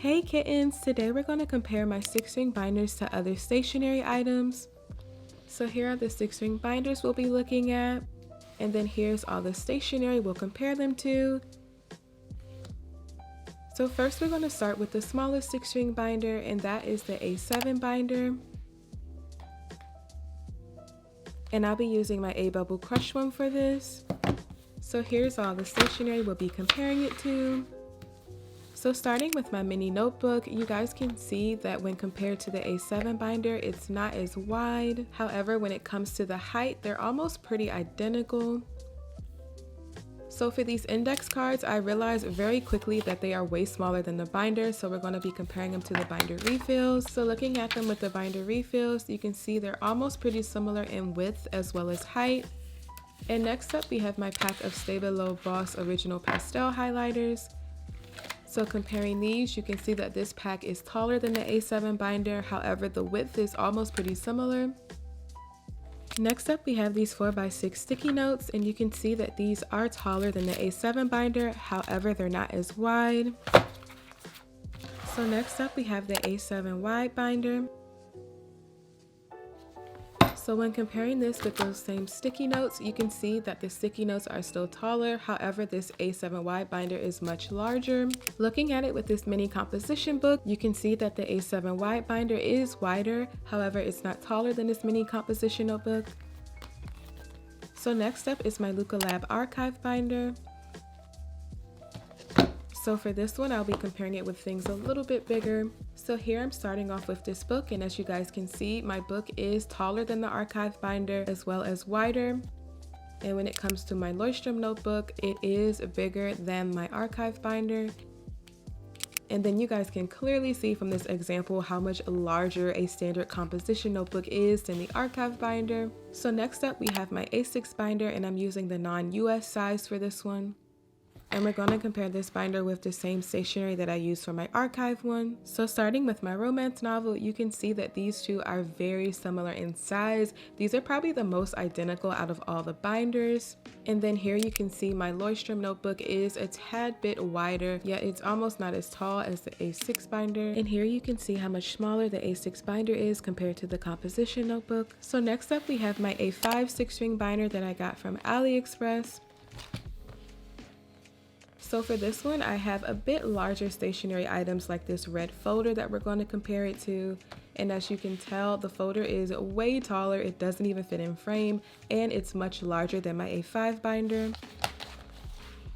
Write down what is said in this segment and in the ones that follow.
Hey kittens, today we're going to compare my 6-ring binders to other stationery items. So here are the 6-ring binders we'll be looking at, and then here's all the stationery we'll compare them to. So first we're going to start with the smallest 6-ring binder, and that is the A7 binder. And I'll be using my A Bubble Crush one for this. So here's all the stationery we'll be comparing it to. So starting with my mini notebook, you guys can see that when compared to the A7 binder, it's not as wide. However, when it comes to the height, they're almost pretty identical. So for these index cards, I realized very quickly that they are way smaller than the binder, so we're going to be comparing them to the binder refills. So looking at them with the binder refills, you can see they're almost pretty similar in width as well as height. And next up, we have my pack of Stabilos Boss Original Pastel highlighters. So comparing these, you can see that this pack is taller than the A7 binder, however the width is almost pretty similar. Next up we have these 4x6 sticky notes, and you can see that these are taller than the A7 binder, however they're not as wide. So next up we have the A7 wide binder. So when comparing this with those same sticky notes, you can see that the sticky notes are still taller, however this A7 wide binder is much larger. Looking at it with this mini composition book, you can see that the A7 wide binder is wider, however it's not taller than this mini composition notebook. So next up is my Lucalab archive binder. So for this one, I'll be comparing it with things a little bit bigger. So here I'm starting off with this book, and as you guys can see, my book is taller than the archive binder as well as wider. And when it comes to my Leuchtturm notebook, it is bigger than my archive binder. And then you guys can clearly see from this example how much larger a standard composition notebook is than the archive binder. So next up we have my A6 binder, and I'm using the non-US size for this one. And we're going to compare this binder with the same stationery that I used for my archive one. So starting with my romance novel, you can see that these two are very similar in size. These are probably the most identical out of all the binders. And then here you can see my Leuchtturm notebook is a tad bit wider, yet it's almost not as tall as the A6 binder. And here you can see how much smaller the A6 binder is compared to the composition notebook. So next up we have my A5 6-ring binder that I got from AliExpress. So for this one, I have a bit larger stationery items like this red folder that we're going to compare it to. And as you can tell, the folder is way taller, it doesn't even fit in frame, and it's much larger than my A5 binder.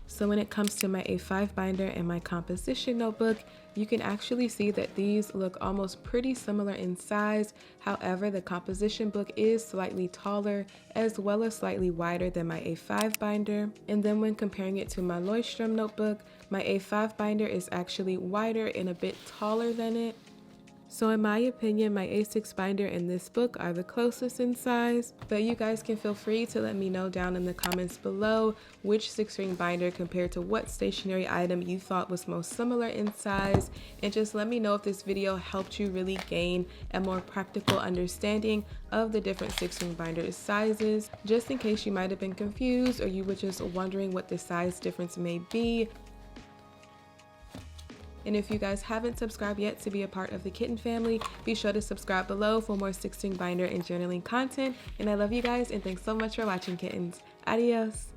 So when it comes to my A5 binder and my composition notebook, you can actually see that these look almost pretty similar in size. However, the composition book is slightly taller as well as slightly wider than my A5 binder. And then when comparing it to my Leuchtturm notebook, my A5 binder is actually wider and a bit taller than it. So in my opinion, my A6 binder and this book are the closest in size, but you guys can feel free to let me know down in the comments below which 6-ring binder compared to what stationery item you thought was most similar in size, and just let me know if this video helped you really gain a more practical understanding of the different 6-ring binder sizes, just in case you might have been confused or you were just wondering what the size difference may be. And if you guys haven't subscribed yet to be a part of the Kiitten family, be sure to subscribe below for more 6-ring binder and journaling content. And I love you guys, and thanks so much for watching, kittens. Adios!